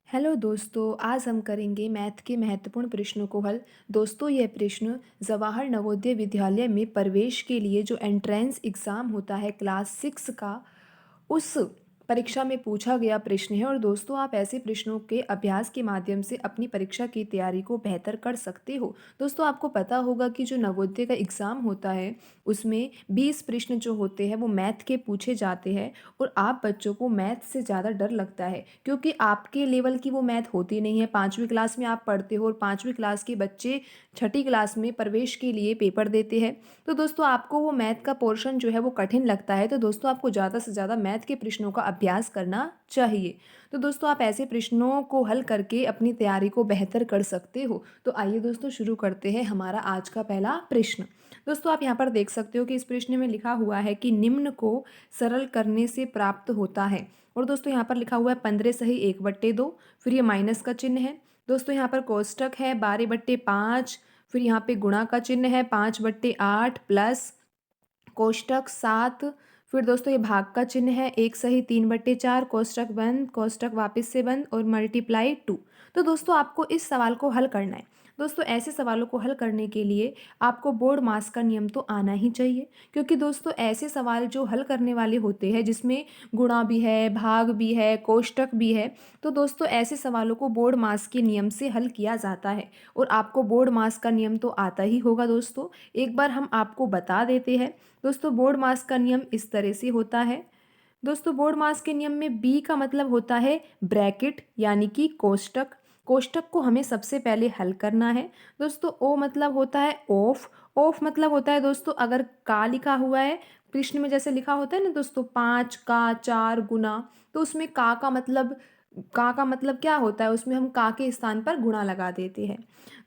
Hello दोस्तों, आज हम करेंगे मैथ के महत्वपूर्ण प्रश्नों को हल। दोस्तों, यह प्रश्न जवाहर नवोदय विद्यालय में प्रवेश के लिए जो एंट्रेंस एग्ज़ाम होता है क्लास 6 का, उस परीक्षा में पूछा गया प्रश्न है। और दोस्तों, आप ऐसे प्रश्नों के अभ्यास के माध्यम से अपनी परीक्षा की तैयारी को बेहतर कर सकते हो। दोस्तों, आपको पता होगा कि जो नवोदय का एग्ज़ाम होता है उसमें 20 प्रश्न जो होते हैं वो मैथ के पूछे जाते हैं। और आप बच्चों को मैथ से ज़्यादा डर लगता है क्योंकि आपके लेवल की वो मैथ होती नहीं है। 5वीं क्लास में आप पढ़ते हो और 5वीं क्लास के बच्चे 6ठी क्लास में प्रवेश के लिए पेपर देते हैं। तो दोस्तों, आपको वो मैथ का पोर्शन जो है वो कठिन लगता है। तो दोस्तों, आपको ज़्यादा से ज़्यादा मैथ के प्रश्नों का अभ्यास करना चाहिए। तो दोस्तों, आप ऐसे प्रश्नों को हल करके अपनी तैयारी को बेहतर कर सकते हो। तो आइए दोस्तों, शुरू करते हैं हमारा आज का पहला प्रश्न। दोस्तों, आप यहाँ पर देख सकते हो कि इस प्रश्न में लिखा हुआ है कि निम्न को सरल करने से प्राप्त होता है। और दोस्तों, यहाँ पर लिखा हुआ है 15 सही 1/2। फिर ये माइनस का चिन्ह है। दोस्तों, यहाँ पर कोष्टक है 12/5। फिर यहाँ पे गुणा का चिन्ह है 5/8 प्लस कोष्टक 7। फिर दोस्तों, ये भाग का चिन्ह है 1 सही 3/4, कोष्टक बंद, कोष्टक वापस से बंद और मल्टीप्लाई 2। तो दोस्तों, आपको इस सवाल को हल करना है। दोस्तों, ऐसे सवालों को हल करने के लिए आपको बोर्ड मास का नियम तो आना ही चाहिए, क्योंकि दोस्तों ऐसे सवाल जो हल करने वाले होते हैं जिसमें गुणा भी है, भाग भी है, कोष्टक भी है, तो दोस्तों ऐसे सवालों को बोर्ड मास के नियम से हल किया जाता है। और आपको बोर्ड मास का नियम तो आता ही होगा दोस्तों। एक बार हम आपको बता देते हैं। दोस्तों, बोर्ड मास का नियम इस तरह से होता है। दोस्तों, बोर्ड मास के नियम में बी का मतलब होता है ब्रैकेट यानी कि कोष्टक। कोष्टक को हमें सबसे पहले हल करना है। दोस्तों, ओ मतलब होता है ऑफ। ऑफ मतलब होता है दोस्तों, अगर का लिखा हुआ है प्रश्न में, जैसे लिखा होता है ना दोस्तों 5 का 4 गुना, तो उसमें का मतलब क्या होता है, उसमें हम का के स्थान पर गुणा लगा देते हैं।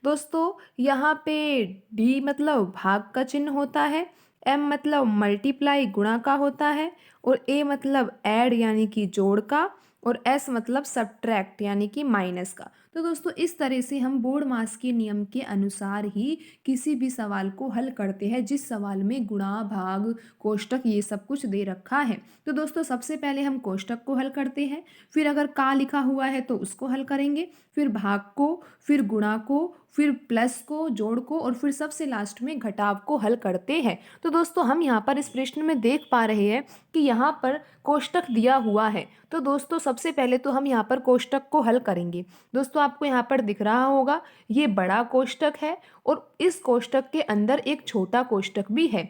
दोस्तों, यहाँ पे डी मतलब भाग का चिन्ह होता है। एम मतलब मल्टीप्लाई गुणा का होता है। और ए मतलब ऐड यानी कि जोड़ का। और एस मतलब सब्ट्रैक्ट यानी कि माइनस का। तो दोस्तों, इस तरह से हम बोर्ड मास के नियम के अनुसार ही किसी भी सवाल को हल करते हैं जिस सवाल में गुणा भाग कोष्टक ये सब कुछ दे रखा है। तो दोस्तों, सबसे पहले हम कोष्टक को हल करते हैं। फिर अगर का लिखा हुआ है तो उसको हल करेंगे। फिर भाग को, फिर गुणा को, फिर प्लस को, जोड़ को, और फिर सबसे लास्ट में घटाव को हल करते हैं। तो दोस्तों, हम यहाँ पर इस प्रश्न में देख पा रहे हैं कि यहाँ पर कोष्टक दिया हुआ है। तो दोस्तों, सबसे पहले तो हम यहाँ पर कोष्टक को हल करेंगे। दोस्तों, आपको यहाँ पर दिख रहा होगा ये बड़ा कोष्टक है और इस कोष्टक के अंदर एक छोटा कोष्टक भी है।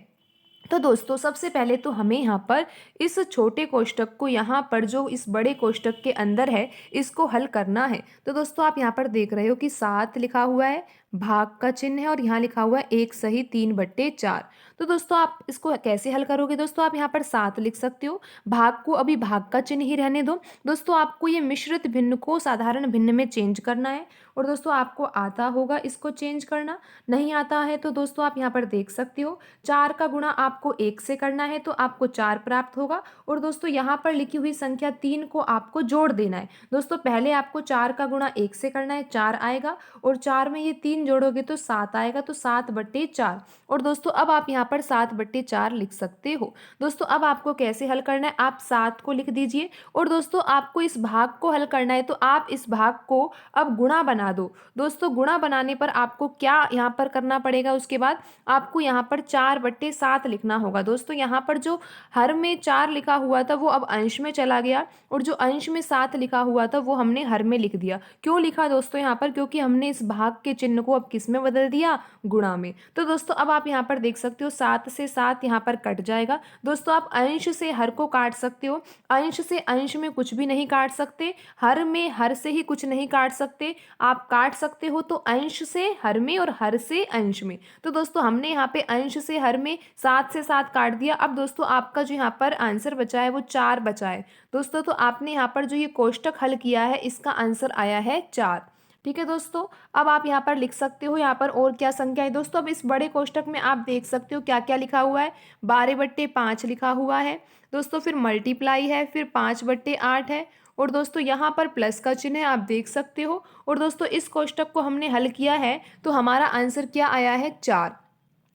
तो दोस्तों, सबसे पहले तो हमें यहाँ पर इस छोटे कोष्टक को यहाँ पर जो इस बड़े कोष्टक के अंदर है इसको हल करना है। तो दोस्तों, आप यहाँ पर देख रहे हो कि 7 लिखा हुआ है, भाग का चिन्ह है, और यहाँ लिखा हुआ है 1 सही 3/4। तो दोस्तों, आप इसको कैसे हल करोगे? दोस्तों, आप यहाँ पर 7 लिख सकते हो। भाग को अभी भाग का चिन्ह ही रहने दो। दोस्तों, आपको ये मिश्रित भिन्न को साधारण भिन्न में चेंज करना है। और दोस्तों, आपको आता होगा इसको चेंज करना। नहीं आता है तो दोस्तों, आप यहाँ पर देख सकते हो 4 का गुणा आपको 1 से करना है तो आपको 4 प्राप्त होगा। और दोस्तों, यहाँ पर लिखी हुई संख्या 3 को आपको जोड़ देना है। दोस्तों, पहले आपको 4 का गुणा 1 से करना है, 4 आएगा, और 4 में ये 3 जोड़ोगे तो 7 आएगा, तो 7/4। और दोस्तों, अब आप यहाँ पर 7/4 लिख सकते हो। दोस्तों, अब आपको कैसे हल करना है, आप 7 को लिख दीजिए। और दोस्तों, आपको इस भाग को हल करना है तो आप इस भाग को अब गुणा बना दो। दोस्तों, गुणा बनाने पर आपको क्या यहाँ पर करना पड़ेगा, उसके बाद आपको यहाँ पर 4/7 लिखना होगा। दोस्तों, यहाँ पर जो हर में 4 लिखा हुआ था वो अब अंश में चला गया, और जो अंश में 7 लिखा हुआ था वो हमने हर में लिख दिया। क्यों लिखा दोस्तों यहाँ पर? क्योंकि हमने इस भाग के चिन्ह को अब किस में बदल दिया? गुणा में। तो दोस्तों, अब आप यहाँ पर देख सकते हो 7 से 7 यहाँ पर कट जाएगा। दोस्तों, आप अंश से हर को काट सकते हो, अंश से अंश में कुछ भी नहीं काट सकते, हर में हर से ही कुछ नहीं काट सकते। आप काट सकते हो तो अंश से हर में और हर से अंश में। तो दोस्तों, हमने यहाँ पे अंश से हर में 7 से 7 काट दिया। अब दोस्तों, आपका जो यहाँ पर आंसर बचा है वो 4 बचा है। दोस्तों, तो आपने यहाँ पर जो ये कोष्टक हल किया है इसका आंसर आया है 4। ठीक है दोस्तों, अब आप यहाँ पर लिख सकते हो यहाँ पर और क्या संख्या है। दोस्तों, अब इस बड़े कोष्टक में आप देख सकते हो क्या क्या लिखा हुआ है। 12/5 लिखा हुआ है दोस्तों, फिर मल्टीप्लाई है, फिर 5/8 है, और दोस्तों यहाँ पर प्लस का चिन्ह है, आप देख सकते हो। और दोस्तों, इस कोष्टक को हमने हल किया है तो हमारा आंसर क्या आया है? 4।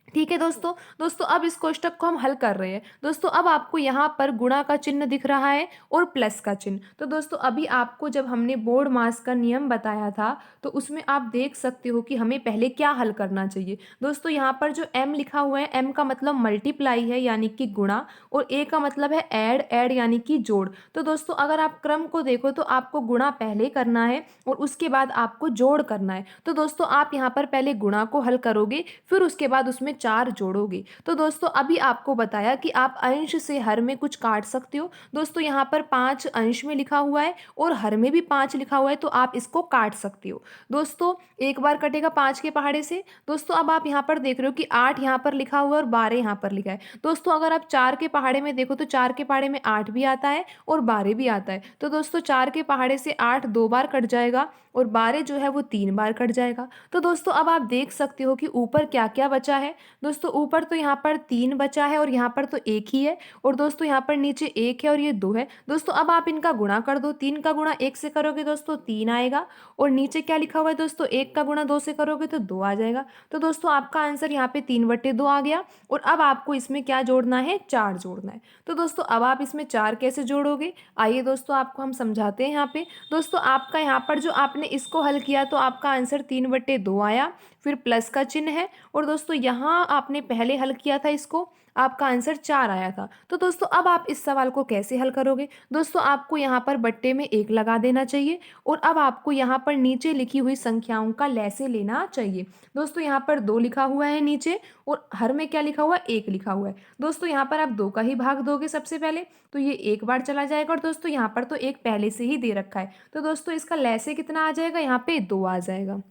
ठीक है दोस्तों। दोस्तों अब इस कोष्टक को हम हल कर रहे हैं। दोस्तों अब आपको यहाँ पर गुणा का चिन्ह दिख रहा है और प्लस का चिन्ह। तो दोस्तों अभी आपको जब हमने बोर्ड मास का नियम बताया था तो उसमें आप देख सकते हो कि हमें पहले क्या हल करना चाहिए। दोस्तों यहाँ पर जो m लिखा हुआ है, m का मतलब मल्टीप्लाई है यानी कि गुणा, और a का मतलब है ऐड, ऐड यानी कि जोड़। तो दोस्तों अगर आप क्रम को देखो तो आपको गुणा पहले करना है और उसके बाद आपको जोड़ करना है। तो दोस्तों आप यहाँ पर पहले गुणा को हल करोगे, फिर उसके बाद उसमें 4 जोड़ोगे। तो दोस्तों अभी आपको बताया कि आप अंश से हर में कुछ काट सकते हो। दोस्तों यहाँ पर 5 अंश में लिखा हुआ है और हर में भी 5 लिखा हुआ है, तो आप इसको काट सकते हो। दोस्तों एक बार कटेगा 5 के पहाड़े से। दोस्तों अब आप यहाँ पर देख रहे हो कि 8 यहाँ पर लिखा हुआ है और 12 यहाँ पर लिखा है। दोस्तों अगर आप 4 के पहाड़े में देखो तो 4 के पहाड़े में 8 भी आता है और 12 भी आता है। तो दोस्तों 4 के पहाड़े से 8 2 बार कट जाएगा और 12 जो है वो 3 बार कट जाएगा। तो दोस्तों अब आप देख सकते हो कि ऊपर क्या क्या बचा है। दोस्तों ऊपर तो यहाँ पर 3 बचा है और यहाँ पर तो 1 ही है, और दोस्तों यहाँ पर नीचे 1 है और ये 2 है। दोस्तों अब आप इनका गुणा कर दो। 3 का गुणा 1 से करोगे दोस्तों 3 आएगा, और नीचे क्या लिखा हुआ है दोस्तों, 1 का गुणा 2 से करोगे तो 2 आ जाएगा। तो दोस्तों आपका आंसर यहाँ पे 3/2 आ गया। और अब आपको इसमें क्या जोड़ना है, 4 जोड़ना है। तो दोस्तों अब आप इसमें 4 कैसे जोड़ोगे, आइए दोस्तों आपको हम समझाते हैं यहाँ पे। दोस्तों आपका यहाँ पर जो आपने इसको हल किया तो आपका आंसर 3/2 आया, फिर प्लस का चिन्ह है, और दोस्तों यहाँ आपने पहले हल किया था इसको, आपका आंसर 4 आया था। तो दोस्तों अब आप इस सवाल को कैसे हल करोगे। दोस्तों आपको यहाँ पर बट्टे में 1 लगा देना चाहिए, और अब आपको यहाँ पर नीचे लिखी हुई संख्याओं का लैसे लेना चाहिए। दोस्तों यहाँ पर 2 लिखा हुआ है नीचे, और हर में क्या लिखा हुआ है, 1 लिखा हुआ है। दोस्तों यहाँ पर आप 2 का ही भाग दोगे सबसे पहले, तो ये 1 बार चला जाएगा, और दोस्तों यहाँ पर तो 1 पहले से ही दे रखा है। तो दोस्तों इसका लैसे कितना आ जाएगा, यहाँ पे 2 आ जाएगा।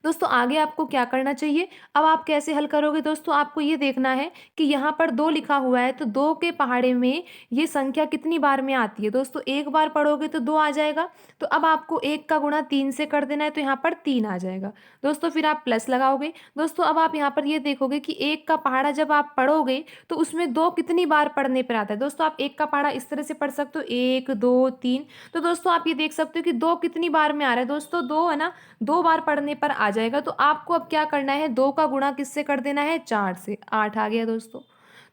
दोस्तों आगे आपको क्या करना चाहिए, अब आप कैसे हल करोगे। दोस्तों आपको ये देखना है कि यहाँ पर 2 लिखा हुआ है, तो 2 के पहाड़े में ये संख्या कितनी बार में आती है। दोस्तों एक बार पढ़ोगे तो 2 आ जाएगा, तो अब आपको 1 का गुणा 3 से कर देना है, तो यहाँ पर 3 आ जाएगा। दोस्तों फिर आप प्लस लगाओगे। दोस्तों अब आप यहाँ पर ये देखोगे कि 1 का पहाड़ा जब आप पढ़ोगे तो उसमें 2 कितनी बार पढ़ने पर आता है। दोस्तों आप 1 का पहाड़ा इस तरह से पढ़ सकते हो, 1 2 3। तो दोस्तों आप ये देख सकते हो कि 2 कितनी बार में आ रहा है। दोस्तों 2 है ना, 2 बार पढ़ने पर आ जाएगा। तो आपको अब क्या करना है, 2 का गुणा किससे कर देना है, 4 से। 8 आ गया दोस्तों।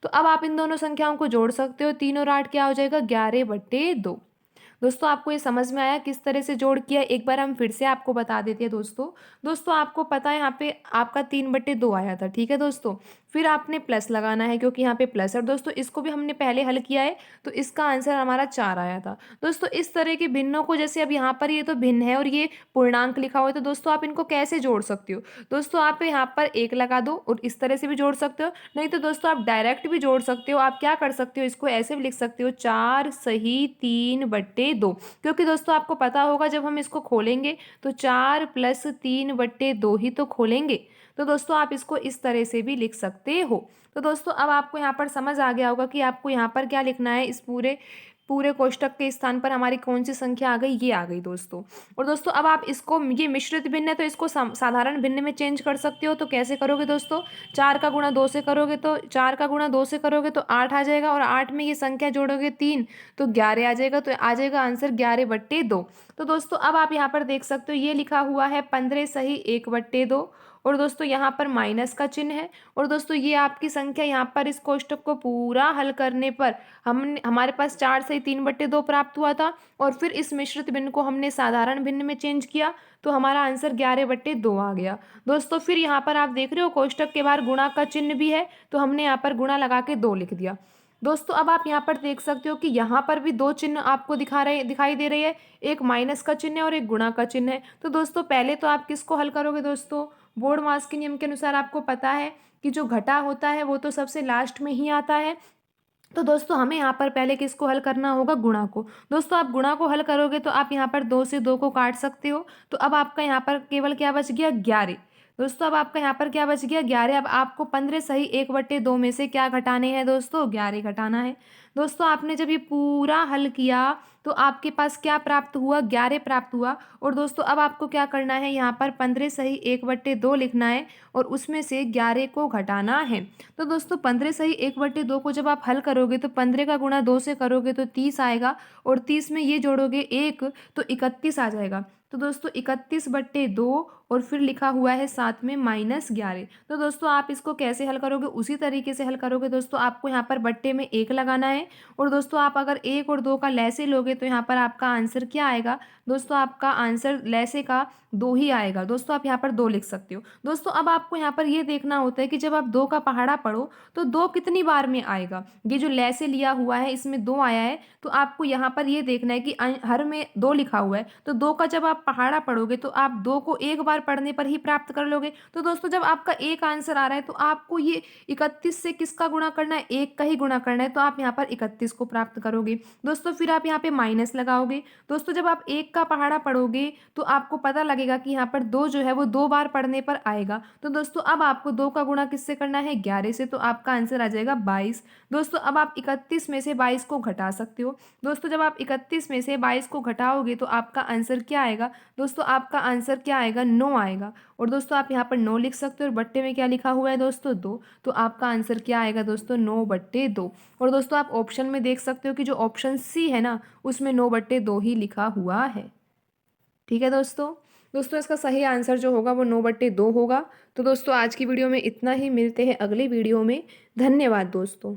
तो अब आप इन दोनों संख्याओं को जोड़ सकते हो। 3 और 8 क्या हो जाएगा, 11/2। दोस्तों आपको ये समझ में आया किस तरह से जोड़ किया, एक बार हम फिर से आपको बता देते हैं दोस्तों। दोस्तों आपको पता है यहाँ पे आपका 3/2 आया था, ठीक है दोस्तों। फिर आपने प्लस लगाना है क्योंकि यहाँ पे प्लस है। और दोस्तों इसको भी हमने पहले हल किया है, तो इसका आंसर हमारा 4 आया था। दोस्तों इस तरह के भिन्नों को, जैसे अब यहाँ पर ये तो भिन्न है और ये पूर्णांक लिखा हुआ है, तो दोस्तों आप इनको कैसे जोड़ सकते हो। दोस्तों आप यहाँ पर 1 लगा दो और इस तरह से भी जोड़ सकते हो, नहीं तो दोस्तों आप डायरेक्ट भी जोड़ सकते हो। आप क्या कर सकते हो, इसको ऐसे भी लिख सकते हो, 4 सही 3/2। क्योंकि दोस्तों आपको पता होगा जब हम इसको खोलेंगे तो 4 + 3/2 ही तो खोलेंगे। तो दोस्तों आप इसको इस तरह से भी लिख सकते हो। तो दोस्तों अब आपको यहाँ पर समझ आ गया होगा कि आपको यहाँ पर क्या लिखना है। इस पूरे पूरे कोष्टक के स्थान पर हमारी कौन सी संख्या आ गई, ये आ गई दोस्तों। और दोस्तों अब आप इसको, ये मिश्रित भिन्न है तो इसको साधारण भिन्न में चेंज कर सकते हो। तो कैसे करोगे दोस्तों, 4 का गुणा 2 से करोगे तो 4 का गुणा 2 से करोगे तो 8 आ जाएगा, और 8 में ये संख्या जोड़ोगे 3 तो 11 आ जाएगा। तो आ जाएगा आंसर 11/2। तो दोस्तों अब आप यहाँ पर देख सकते हो ये लिखा हुआ है 15 सही 1/2, और दोस्तों यहाँ पर माइनस का चिन्ह है। और दोस्तों ये आपकी संख्या यहाँ पर इस कोष्टक को पूरा हल करने पर हमारे पास 4 सही 3/2 प्राप्त हुआ था, और फिर इस मिश्रित भिन्न को हमने साधारण भिन्न में चेंज किया तो हमारा आंसर 11/2 आ गया। दोस्तों फिर यहाँ पर आप देख रहे हो कोष्टक के बाहर गुणा का चिन्ह भी है, तो हमने यहाँ पर गुणा लगा के 2 लिख दिया। दोस्तों अब आप यहाँ पर देख सकते हो कि यहाँ पर भी 2 चिन्ह आपको दिखाई दे रही है, एक माइनस का चिन्ह है और एक गुणा का चिन्ह है। तो दोस्तों पहले तो आप किसको हल करोगे। दोस्तों बोर्ड मास के नियम के अनुसार आपको पता है कि जो घटा होता है वो तो सबसे लास्ट में ही आता है। तो दोस्तों हमें यहाँ पर पहले किसको हल करना होगा, गुणा को। दोस्तों आप गुणा को हल करोगे तो आप यहाँ पर 2 से 2 को काट सकते हो, तो अब आपका यहाँ पर केवल क्या बच गया, 11। दोस्तों अब आपका यहाँ पर क्या बच गया, 11। अब आपको 15 सही 1/2 में से क्या घटाने हैं दोस्तों, 11 घटाना है। दोस्तों आपने जब ये पूरा हल किया तो आपके पास क्या प्राप्त हुआ, 11 प्राप्त हुआ। और दोस्तों अब आपको क्या करना है, यहाँ पर 15 सही 1/2 लिखना है और उसमें से 11 को घटाना है। तो दोस्तों 15 सही 1/2 को जब आप हल करोगे तो 15 का गुणा 2 से करोगे तो 30 आएगा और 30 में ये जोड़ोगे 1 तो 31 आ जाएगा। तो दोस्तों 31/2 और फिर लिखा हुआ है साथ में -11। तो दोस्तों आप इसको कैसे हल करोगे, उसी तरीके से हल करोगे। दोस्तों आपको यहाँ पर बट्टे में 1 लगाना है और दोस्तों आप अगर 1 और 2 का लैसे लोगे तो यहाँ पर आपका आंसर क्या आएगा, दोस्तों आपका आंसर लैसे का 2 ही आएगा। दोस्तों आप यहाँ पर 2 लिख सकते हो। दोस्तों अब आपको यहाँ पर ये देखना होता है कि जब आप 2 का पहाड़ा पढ़ो तो 2 कितनी बार में आएगा। ये जो लैसे लिया हुआ है इसमें 2 आया है, तो आपको यहाँ पर ये देखना है कि हर में 2 लिखा हुआ है, तो 2 का जब आप पहाड़ा पढ़ोगे तो आप 2 को एक बार पढ़ने पर ही प्राप्त कर लोगे। तो दोस्तों जब आपका एक आंसर आ रहा है तो आपको ये 31 से किसका गुणा करना है, 1 का ही गुणा करना है, तो आप यहाँ पर 31 को प्राप्त करोगे। दोस्तों फिर आप यहाँ पे माइनस लगाओगे। दोस्तों जब आप 1 का पहाड़ा पढ़ोगे तो आपको पता लगेगा कि यहाँ पर 2 जो है वो 2 बार पढ़ने पर आएगा। तो दोस्तों अब आपको 2 का गुणा किससे करना है, 11 से, तो आपका आंसर आ जाएगा 22। दोस्तों अब आप 31 में से 22 को घटा सकते हो। दोस्तों जब आप 31 में से 22 को घटाओगे तो आपका आंसर क्या आएगा, दोस्तों आपका आंसर क्या आएगा, 9 आएगा। और दोस्तों आप यहाँ पर 9 लिख सकते हो और बट्टे में क्या लिखा हुआ है दोस्तों, 2। तो आपका आंसर क्या आएगा दोस्तों, 9/2। और दोस्तों आप ऑप्शन में देख सकते हो कि जो ऑप्शन सी है ना उसमें 9/2 ही लिखा हुआ है। ठीक है दोस्तों। दोस्तों इसका सही आंसर जो होगा वो 9/2 होगा। तो दोस्तों आज की वीडियो में इतना ही, मिलते हैं अगली वीडियो में। धन्यवाद दोस्तों।